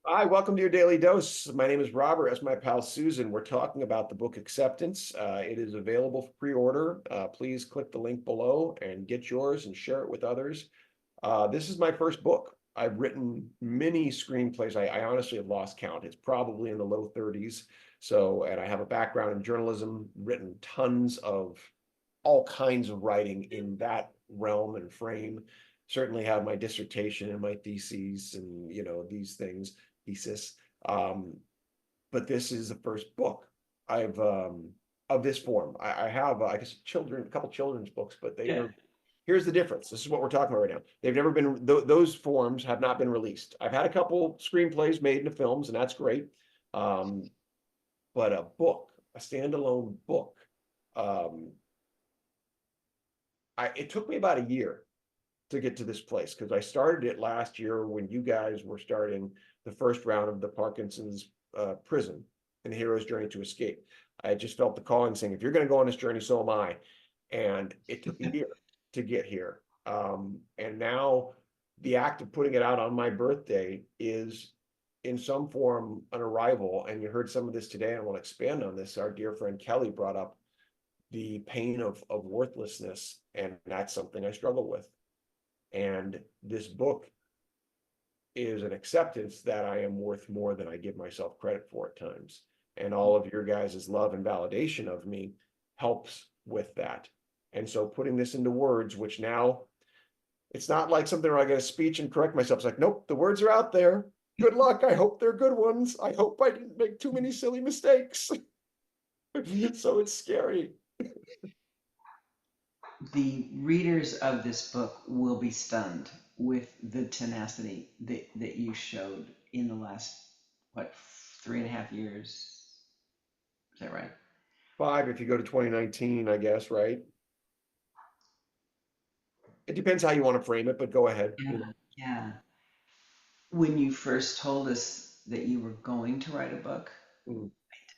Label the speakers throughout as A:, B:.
A: Hi, welcome to your daily dose. My name is Robert. That's my pal Susan. We're talking about the book Acceptance. It is available for pre-order. Please click the link below and get yours and share it with others. This is my first book. I've written many screenplays. I honestly have lost count. It's probably in the low 30s. So, and I have a background in journalism, written tons of all kinds of writing in that realm and frame. Certainly have my dissertation and my theses and these things, thesis. Um, but this is the first book I've of this form. I have I guess a couple children's books, but they've
B: Yeah.
A: never. Here's the difference. This is what we're talking about right now. They've never been those forms have not been released. I've had a couple screenplays made into films, and that's great. Um, but a standalone book, um, it took me about a year to get to this place because I started it last year when you guys were starting the first round of the Parkinson's prison and the hero's journey to escape. I just felt the calling saying, if you're going to go on this journey, so am I. And it took a year to get here. And now the act of putting it out on my birthday is in some form an arrival. And you heard some of this today. I want to expand on this. Our dear friend Kelly brought up the pain of worthlessness, and that's something I struggle with. And this book is an acceptance that I am worth more than I give myself credit for at times. And all of your guys' love and validation of me helps with that. And so putting this into words, which now it's not like something where I get a speech and correct myself. It's like, nope, the words are out there. Good luck. I hope they're good ones. I hope I didn't make too many silly mistakes. So it's scary.
B: The readers of this book will be stunned with the tenacity that you showed in the last, what, 3.5 years? Is that right?
A: Five if you go to 2019, I guess, right? It depends how you want to frame it, but go ahead.
B: Yeah. Yeah. When you first told us that you were going to write a book,
A: Mm.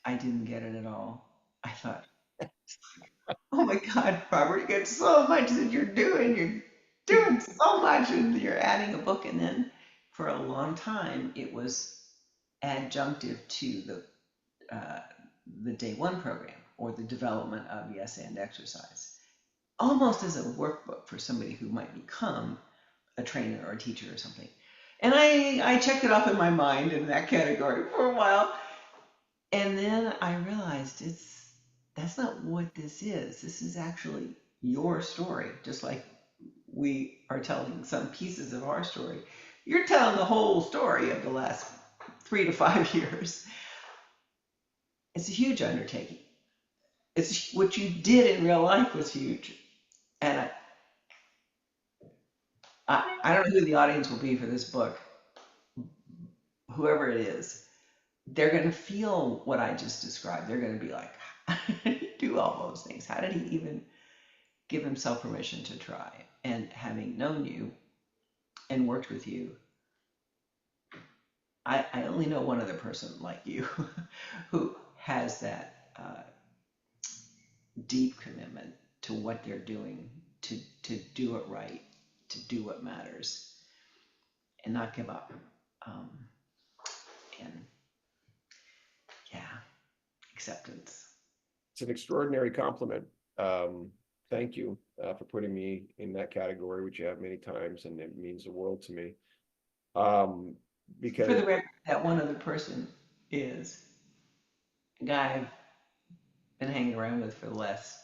B: I didn't get it at all. I thought, oh my God, Robert, you got so much that you're doing. You're doing so much, and you're adding a book. And then for a long time, it was adjunctive to uh, the day one program or the development of yes and exercise, almost as a workbook for somebody who might become a trainer or a teacher or something. And I checked it off in my mind in that category for a while. And then I realized that's not what this is. This is actually your story, just like we are telling some pieces of our story. You're telling the whole story of the last 3 to 5 years. It's a huge undertaking. It's what you did in real life was huge. And I don't know who the audience will be for this book, whoever it is. They're going to feel what I just described. They're going to be like, how did he do all those things? How did he even give himself permission to try? And having known you and worked with you, I only know one other person like you who has that deep commitment to what they're doing, to do it right, to do what matters, and not give up. Um, and yeah, acceptance.
A: It's an extraordinary compliment. Um, Thank you for putting me in that category, which you have many times, and it means the world to me. Um,
B: For
A: because
B: the record, that one other person is a guy I've been hanging around with for the last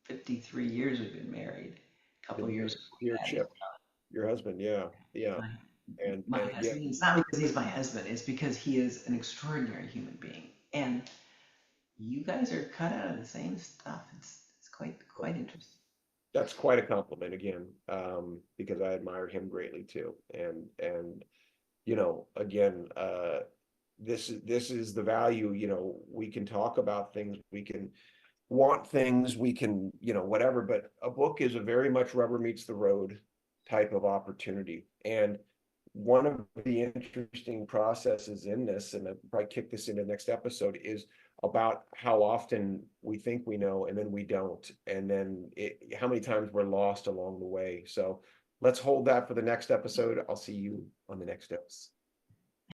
B: 53 years. We've been married. A couple of years
A: dear
B: before that,
A: Chip, your husband, yeah, yeah,
B: my,
A: and
B: my
A: again,
B: husband. It's not because he's my husband. It's because he is an extraordinary human being. And you guys are cut out of the same stuff. It's quite interesting.
A: that's quite a compliment again, because I admire him greatly too, and again, this is the value. We can talk about things, we can want things, we can, whatever, but a book is a very much rubber meets the road type of opportunity. And one of the interesting processes in this, and I'll probably kick this into the next episode, is about how often we think we know and then we don't. And then how many times we're lost along the way. So let's hold that for the next episode. I'll see you on the next episode.